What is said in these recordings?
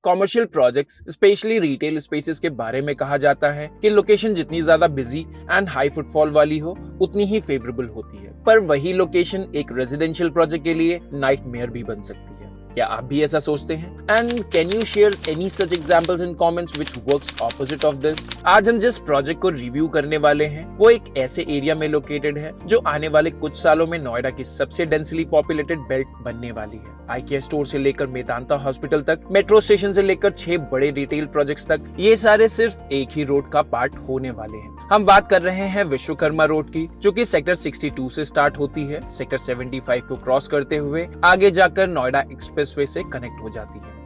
Commercial projects specially retail spaces के बारे में कहा जाता है कि लोकेशन जितनी ज्यादा बिजी एंड हाई फुटफॉल वाली हो उतनी ही फेवरेबल होती है, पर वही लोकेशन एक रेजिडेंशियल प्रोजेक्ट के लिए नाइटमेयर भी बन सकती है। क्या आप भी ऐसा सोचते हैं? And can you share any such examples in comments which works opposite of this? आज हम जिस प्रोजेक्ट को रिव्यू करने वाले हैं वो एक ऐसे एरिया में लोकेटेड है जो आने वाले कुछ सालों में नोएडा की सबसे डेंसली पॉपुलेटेड बेल्ट बनने वाली है। IKEA स्टोर से लेकर मेदांता हॉस्पिटल तक, मेट्रो स्टेशन से लेकर 6 बड़े रिटेल प्रोजेक्ट्स तक, ये सारे सिर्फ एक ही रोड का पार्ट होने वाले हैं। हम बात कर रहे हैं विश्वकर्मा रोड की, जो कि सेक्टर 62 से स्टार्ट होती है, सेक्टर 75 को क्रॉस करते हुए आगे जाकर नोएडा एक्सप्रेसवे से कनेक्ट हो जाती है।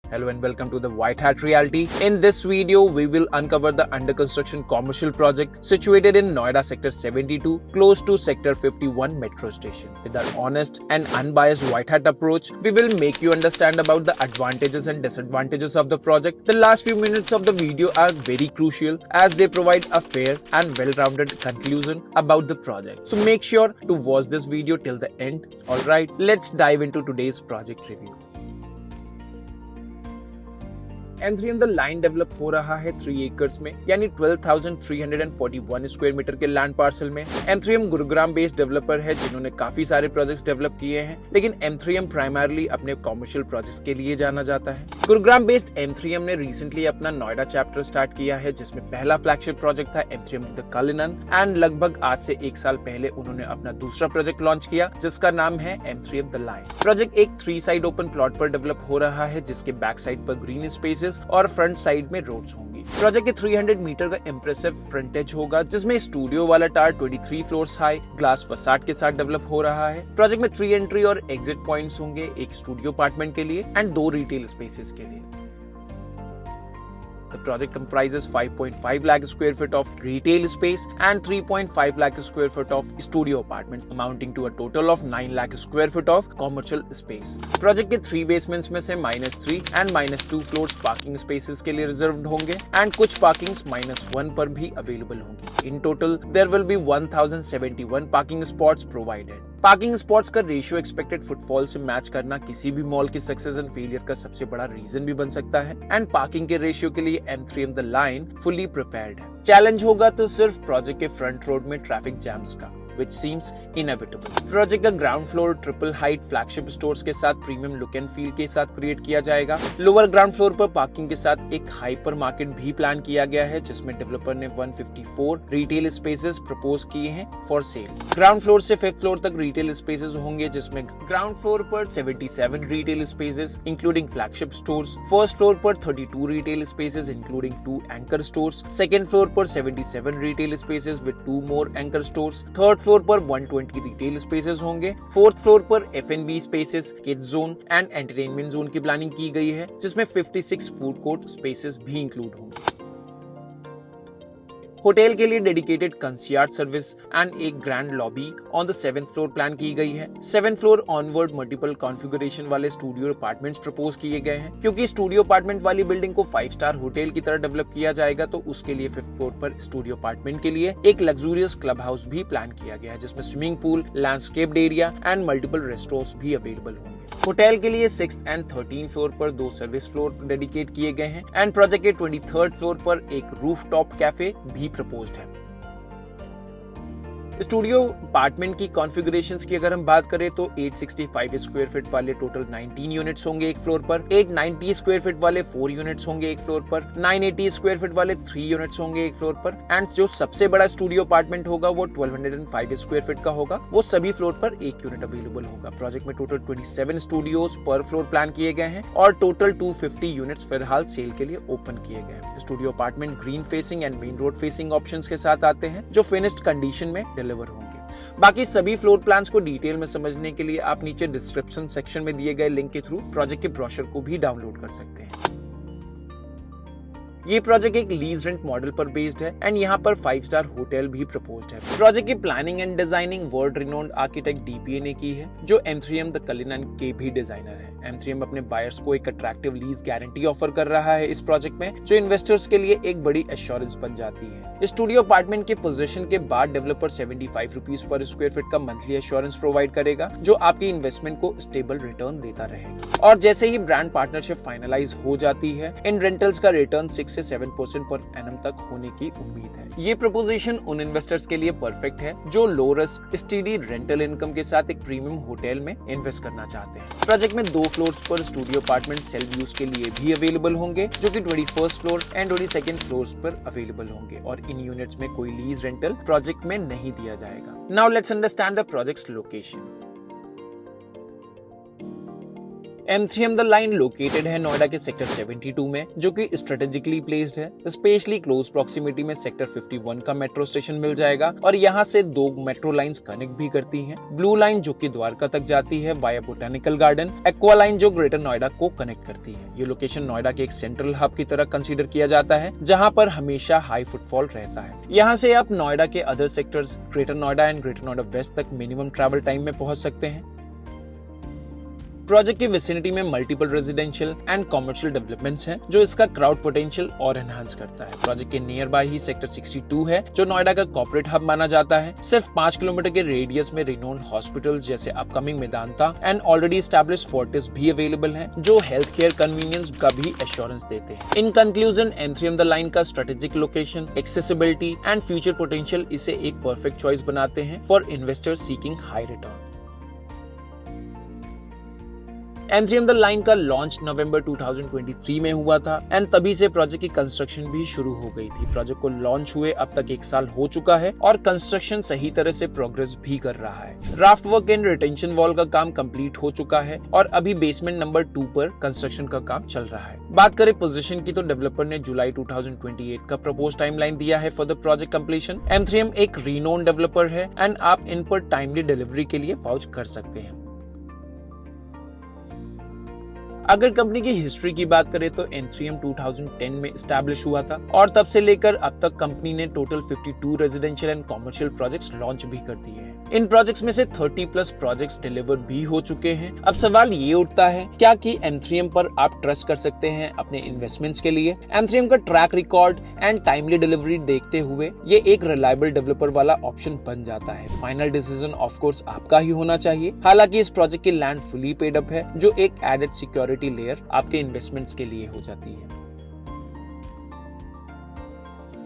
Hello and welcome to the White Hat Reality. In this video, we will uncover the under construction commercial project situated in Noida Sector 72, close to Sector 51 metro station. With our honest and unbiased White Hat approach, we will make you understand about the advantages and disadvantages of the project. The last few minutes of the video are very crucial as they provide a fair and well-rounded conclusion about the project. So make sure to watch this video till the end. Alright, let's dive into today's project review. M3M the line develop हो रहा है 3 acres में, यानी 12,341 square metre के land parcel में। M3M Gurugram based developer है जिन्होंने काफी सारे प्रोजेक्ट्स डेवलप किए हैं, लेकिन M3M प्राइमरली अपने कॉमर्शियल प्रोजेक्ट्स के लिए जाना जाता है। गुरुग्राम बेस्ड M3M ने रिसेंटली अपना नोएडा चैप्टर स्टार्ट किया है, जिसमें पहला फ्लैगशिप प्रोजेक्ट था M3M द कलिनन, एंड लगभग आज से 1 साल पहले उन्होंने अपना दूसरा प्रोजेक्ट लॉन्च किया जिसका नाम है M3M द लाइन। प्रोजेक्ट एक 3 साइड ओपन प्लॉट पर डेवलप हो रहा है, जिसके बैक साइड पर ग्रीन स्पेसेस और फ्रंट साइड में रोड्स होंगी। प्रोजेक्ट के 300 मीटर का इम्प्रेसिव फ्रंटेज होगा, जिसमें स्टूडियो वाला tower 23 floors high glass facade के साथ डेवलप हो रहा है। प्रोजेक्ट में 3 एंट्री और एग्जिट पॉइंट्स होंगे, एक स्टूडियो अपार्टमेंट के लिए एंड 2 रिटेल स्पेसेस के लिए। The project comprises 5.5 lakh square feet of retail space and 3.5 lakh square feet of studio apartments, amounting to a total of 9 lakh square feet of commercial space. Project के 3 basements में से -3 and -2 floors parking spaces के लिए reserved होंगे and कुछ parkings -1 पर भी available होंगी। In total, there will be 1071 parking spots provided. Parking spots का रेशियो एक्सपेक्टेड फुटफॉल से मैच करना किसी भी मॉल की सक्सेस एंड फेलियर का सबसे बड़ा रीजन भी बन सकता है, एंड पार्किंग के रेशियो के लिए M3M the line fully prepared है। चैलेंज होगा तो सिर्फ प्रोजेक्ट के फ्रंट रोड में ट्रैफिक जैम्स का, which seems inevitable. प्रोजेक्ट का ground floor triple height flagship stores के साथ प्रीमियम लुक एंड फील के साथ क्रिएट किया जाएगा। लोअर ग्राउंड फ्लोर पर पार्किंग के साथ एक हाइपर मार्केट भी प्लान किया गया है, जिसमें डेवलपर ने 154 रिटेल स्पेसेस प्रपोज किए हैं फॉर सेल। ग्राउंड फ्लोर से 5th फ्लोर तक रिटेल स्पेसेस होंगे, जिसमें ग्राउंड फ्लोर पर 77 retail spaces including flagship stores, first floor पर 32 retail spaces including 2 anchor stores, second floor पर 77 retail spaces with 2 more anchor stores, third floor पर 120 retail spaces होंगे, 4th floor पर F&B spaces, kids zone and entertainment zone की planning की गई है, जिसमें 56 फूड कोर्ट स्पेसेस भी इंक्लूड होंगे। होटल के लिए डेडिकेटेड कंसियार्ज सर्विस एंड एक grand lobby on the 7th floor plan की गई है। 7th floor onward multiple configuration वाले स्टूडियो अपार्टमेंट्स प्रपोज किए गए हैं। क्योंकि स्टूडियो अपार्टमेंट वाली बिल्डिंग को 5 स्टार होटल की तरह डेवलप किया जाएगा, तो उसके लिए 5th फ्लोर पर स्टूडियो अपार्टमेंट के लिए एक लग्जूरियस क्लब हाउस भी प्लान किया गया है, जिसमें swimming pool, landscaped area and multiple restaurants भी अवेलेबल होंगे। होटल के लिए 6th एंड 13th फ्लोर पर 2 सर्विस फ्लोर डेडिकेट किए गए हैं एंड प्रोजेक्ट के 23rd फ्लोर पर एक रूफटॉप कैफे भी प्रपोज्ड है। स्टूडियो अपार्टमेंट की कॉन्फ़िगरेशंस की अगर हम बात करें तो 865 स्क्वायर फीट वाले टोटल 19 यूनिट्स होंगे एक फ्लोर पर, 890 स्क्वायर फीट वाले 4 यूनिट्स होंगे एक फ्लोर पर, 980 स्क्वायर फीट वाले 3 यूनिट्स होंगे एक फ्लोर पर, एंड जो सबसे बड़ा स्टूडियो अपार्टमेंट होगा वो 1205 स्क्वायर फीट का होगा, वो सभी फ्लोर पर 1 यूनिट अवेलेबल होगा। प्रोजेक्ट में टोटल 27 स्टूडियोज पर फ्लोर प्लान किए गए हैं और टोटल 250 यूनिट्स फिलहाल सेल के लिए ओपन किए गए हैं। Studio apartment green facing and main road facing options के साथ आते हैं, जो फिनिश्ड कंडीशन में डिलीवर होंगे। बाकी सभी फ्लोर प्लान्स को डिटेल में समझने के लिए आप नीचे डिस्क्रिप्शन सेक्शन में दिए गए लिंक के थ्रू प्रोजेक्ट के ब्रोशर को भी डाउनलोड कर सकते हैं। ये प्रोजेक्ट एक लीज रेंट मॉडल पर बेस्ड है एंड यहाँ पर 5 स्टार होटल भी प्रपोज्ड है। प्रोजेक्ट की planning and designing world renowned architect DPA ने की है, जो M3M द कलिनन के भी डिजाइनर है। M3M अपने बायर्स को एक अट्रैक्टिव लीज गारंटी ऑफर कर रहा है इस प्रोजेक्ट में, जो इन्वेस्टर्स के लिए एक बड़ी एश्योरेंस बन जाती है। स्टूडियो अपार्टमेंट के पोजीशन के बाद डेवलपर 75 रुपीज पर स्क्वायर फीट का मंथली एश्योरेंस प्रोवाइड करेगा, जो आपकी इन्वेस्टमेंट को स्टेबल रिटर्न देता रहेगा। और जैसे ही ब्रांड पार्टनरशिप फाइनलाइज हो जाती है, इन रेंटल्स का रिटर्न 6 से 7% पर एनम तक होने की उम्मीद है। ये प्रपोजिशन उन इन्वेस्टर्स के लिए परफेक्ट है जो low risk steady rental income के साथ एक प्रीमियम होटल में इन्वेस्ट करना चाहते हैं। प्रोजेक्ट में 2 फ्लोर्स पर स्टूडियो अपार्टमेंट सेल्फ यूज के लिए भी अवेलेबल होंगे, जो कि 21st floor and 22nd floors पर अवेलेबल होंगे, और इन यूनिट्स में कोई लीज रेंटल प्रोजेक्ट में नहीं दिया जाएगा। Now let's understand the projects location. M3M the line located है नोएडा के सेक्टर 72 में, जो कि स्ट्रेटेजिकली प्लेस्ड है। स्पेशली क्लोज प्रॉक्सिमिटी में सेक्टर 51 का मेट्रो स्टेशन मिल जाएगा, और यहाँ से 2 मेट्रो लाइंस कनेक्ट भी करती हैं। ब्लू लाइन जो कि द्वारका तक जाती है via botanical garden, aqua line जो ग्रेटर नोएडा को कनेक्ट करती है। ये लोकेशन नोएडा के एक सेंट्रल हब की तरह कंसीडर किया जाता है, जहाँ पर हमेशा हाई फुटफॉल रहता है। यहाँ से आप नोएडा के other sectors greater Noida and greater Noida west तक मिनिमम ट्रैवल टाइम में पहुंच सकते हैं। प्रोजेक्ट की विसिनिटी में multiple residential and commercial developments हैं, जो इसका क्राउड पोटेंशियल और एनहांस करता है। प्रोजेक्ट के नियर बाय ही सेक्टर 62 है, जो नोएडा का कॉर्पोरेट हब माना जाता है। सिर्फ 5 किलोमीटर के रेडियस में रिनोन्ड हॉस्पिटल्स जैसे upcoming Medanta and already established Fortis भी अवेलेबल हैं, जो हेल्थ केयर कन्वीनियंस का भी एश्योरेंस देते हैं। In conclusion, M3M the line का strategic location, accessibility and future potential इसे एक परफेक्ट चॉइस बनाते हैं for investors seeking high returns. M3M the line का लॉन्च नवंबर 2023 में हुआ था एंड तभी से प्रोजेक्ट की कंस्ट्रक्शन भी शुरू हो गई थी। प्रोजेक्ट को लॉन्च हुए अब तक 1 साल हो चुका है और कंस्ट्रक्शन सही तरह से प्रोग्रेस भी कर रहा है। Raft work and retention wall का काम कंप्लीट हो चुका है और अभी बेसमेंट नंबर 2 पर कंस्ट्रक्शन का काम चल रहा है। बात करें पोजीशन की, तो डेवलपर ने जुलाई 2028 का प्रपोज टाइमलाइन दिया है for the project completion. M3M एक रीनोन डेवलपर है एंड आप इन पर टाइमली डिलीवरी के लिए वाउच कर सकते हैं। अगर कंपनी की हिस्ट्री की बात करें तो M3M 2010 में एस्टैब्लिश हुआ था और तब से लेकर अब तक कंपनी ने total 52 residential and commercial projects launch भी कर दिए हैं। इन प्रोजेक्ट्स में से 30+ प्रोजेक्ट्स डिलीवर भी हो चुके हैं। अब सवाल ये उठता है, क्या कि M3M पर आप ट्रस्ट कर सकते हैं अपने इन्वेस्टमेंट्स के लिए? M3M का track record and timely delivery देखते हुए ये एक रिलायबल डेवलपर वाला ऑप्शन बन जाता है। फाइनल डिसीजन ऑफ कोर्स आपका ही होना चाहिए। हालांकि इस प्रोजेक्ट की लैंड फुली पेड अप है, जो एक एडेड सिक्योरिटी लेयर आपके इन्वेस्टमेंट्स के लिए हो जाती है।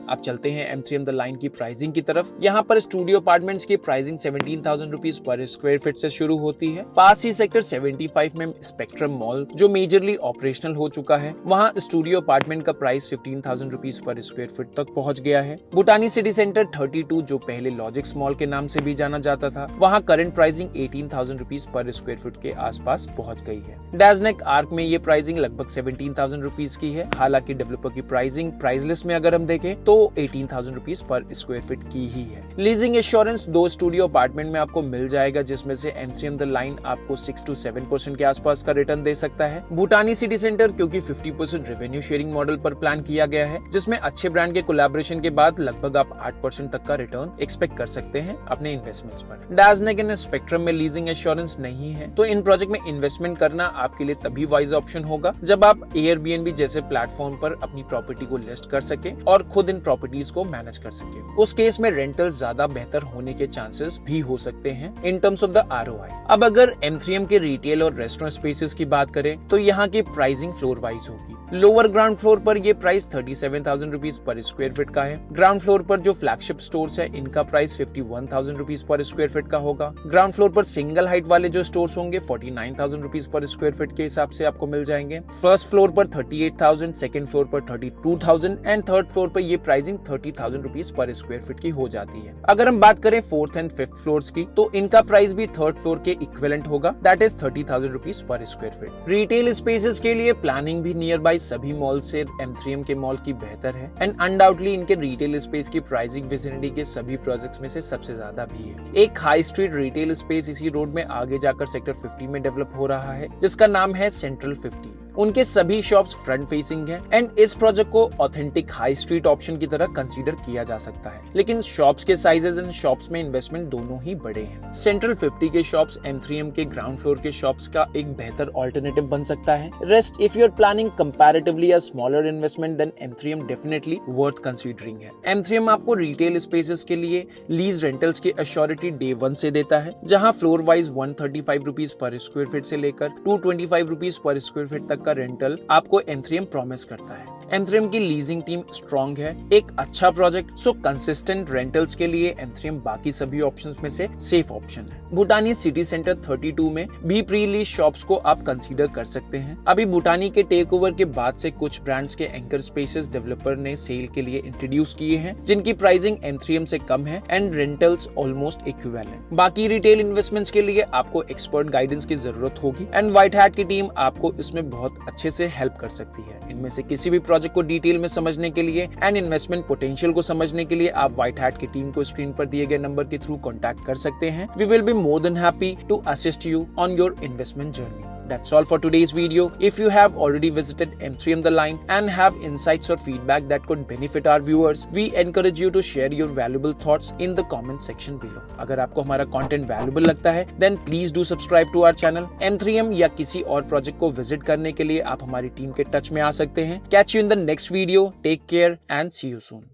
अब चलते हैं M3M द लाइन की प्राइसिंग की तरफ। यहाँ पर स्टूडियो अपार्टमेंट्स की प्राइसिंग 17,000 रुपीज पर स्क्वायर फीट से शुरू होती है। पास ही सेक्टर 75 में स्पेक्ट्रम मॉल, जो मेजरली ऑपरेशनल हो चुका है, वहाँ स्टूडियो अपार्टमेंट का प्राइस 15,000 रुपीज पर स्क्वायर फीट तक पहुंच गया है। भूटानी सिटी सेंटर 32, जो पहले लॉजिक्स मॉल के नाम से भी जाना जाता था, वहाँ करंट प्राइसिंग 18,000 रुपीज पर स्क्वायर फीट के आसपास पहुंच गई है। डैजनेक आर्क में ये प्राइसिंग लगभग 17,000 रुपीज की है। हालांकि डेवलपर की प्राइसिंग प्राइस लिस्ट में अगर हम देखें तो 18,000 रुपीज पर स्क्वायर फीट की ही है। लीजिंग इंश्योरेंस 2 स्टूडियो अपार्टमेंट में आपको मिल जाएगा, जिसमें से M3M द लाइन आपको 6 to 7% के आसपास का रिटर्न दे सकता है। भूटानी सिटी सेंटर क्योंकि 50% रेवेन्यू शेयरिंग मॉडल पर प्लान किया गया है, जिसमें अच्छे ब्रांड के कोलैबोरेशन के बाद लगभग आप 8% तक का रिटर्न एक्सपेक्ट कर सकते हैं अपने इन्वेस्टमेंट्स पर। डैजनेक एंड स्पेक्ट्रम में लीजिंग इंश्योरेंस नहीं है, तो इन प्रोजेक्ट में इन्वेस्टमेंट करना आपके लिए तभी वाइज ऑप्शन होगा जब आप Airbnb जैसे प्लेटफॉर्म पर अपनी प्रॉपर्टी को लिस्ट कर सके और खुद इन प्रॉपर्टीज को मैनेज कर सके। उस केस में रेंटल ज्यादा बेहतर होने के चांसेस भी हो सकते हैं in terms of the ROI। अब अगर M3M के रिटेल और रेस्टोरेंट स्पेसेस की बात करें तो यहाँ की प्राइसिंग फ्लोर वाइज होगी। लोअर ग्राउंड फ्लोर पर ये प्राइस 37,000 रुपीज पर स्क्वायर फीट का है। ग्राउंड फ्लोर पर जो फ्लैगशिप स्टोर्स है, इनका प्राइस 51,000 रुपीज पर स्क्वायर फीट का होगा। ग्राउंड फ्लोर पर सिंगल हाइट वाले जो स्टोर्स होंगे 49,000 रुपीज पर स्क्वायर फीट के हिसाब से आपको मिल जाएंगे। फर्स्ट फ्लोर पर 38,000, सेकंड फ्लोर पर 32,000 एंड थर्ड फ्लोर पर ये प्राइसिंग 30,000 रुपीज पर स्क्वायर फीट की हो जाती है। अगर हम बात करें 4th एंड 5th फ्लोर्स की, तो इनका प्राइस भी थर्ड फ्लोर के इक्विवेलेंट होगा, दैट इज 30,000 रुपीज पर स्क्वायर फीट। रिटेल स्पेसेस के लिए प्लानिंग भी नियर बाय सभी मॉल से M3M के मॉल की बेहतर है एंड अनडाउटली इनके रिटेल स्पेस की प्राइसिंग विसिनिटी के सभी प्रोजेक्ट्स में से सबसे ज्यादा भी है। एक हाई स्ट्रीट रिटेल स्पेस इसी रोड में आगे जाकर सेक्टर 50 में डेवलप हो रहा है, जिसका नाम है सेंट्रल 50। उनके सभी शॉप्स फ्रंट फेसिंग है एंड इस प्रोजेक्ट को ऑथेंटिक हाई स्ट्रीट ऑप्शन की तरह कंसीडर किया जा सकता है, लेकिन शॉप्स के साइजेस एंड शॉप्स में इन्वेस्टमेंट दोनों ही बड़े हैं। सेंट्रल 50 के शॉप्स M3M के ग्राउंड फ्लोर के शॉप्स का एक बेहतर ऑल्टरनेटिव बन सकता है। Rest if you are planning comparatively a smaller investment then M3M definitely worth considering है। M3M आपको रिटेल स्पेसेस के लिए लीज रेंटल्स की एश्योरिटी डे 1 से देता है, जहां फ्लोर वाइज 135 रुपीज पर स्क्वायर फीट से लेकर 225 रुपीज पर स्क्वायर फीट तक का रेंटल आपको M3M प्रॉमिस करता है। M3M की लीजिंग टीम स्ट्रॉन्ग है, एक अच्छा प्रोजेक्ट, सो कंसिस्टेंट रेंटल्स के लिए M3M बाकी सभी ऑप्शंस में से सेफ ऑप्शन है। भूटानी सिटी सेंटर 32 में भी प्री लीज शॉप्स को आप कंसीडर कर सकते हैं। अभी भूटानी के टेक ओवर के बाद से कुछ ब्रांड्स के एंकर स्पेसेस डेवलपर ने सेल के लिए इंट्रोड्यूस किए हैं, जिनकी प्राइसिंग M3M से कम है एंड रेंटल्स ऑलमोस्ट इक्विवेलेंट। बाकी रिटेल इन्वेस्टमेंट्स के लिए आपको एक्सपर्ट गाइडेंस की जरूरत होगी एंड व्हाइट हैट की टीम आपको इसमें बहुत अच्छे से हेल्प कर सकती है। इनमें से किसी भी प्रोजेक्ट को डिटेल में समझने के लिए एंड इन्वेस्टमेंट पोटेंशियल को समझने के लिए आप व्हाइट हैट की टीम को स्क्रीन पर दिए गए नंबर के थ्रू कॉन्टैक्ट कर सकते हैं। We will be more than happy to assist you on your investment journey. That's all for today's video. If you have already visited M3M The Line and have insights or feedback that could benefit our viewers, we encourage you to share your valuable thoughts in the comment section below. अगर आपको हमारा content valuable लगता है, then please do subscribe to our channel. M3M या किसी और project को visit करने के लिए आप हमारी टीम के टच में आ सकते हैं। Catch you in the next video. Take care and see you soon.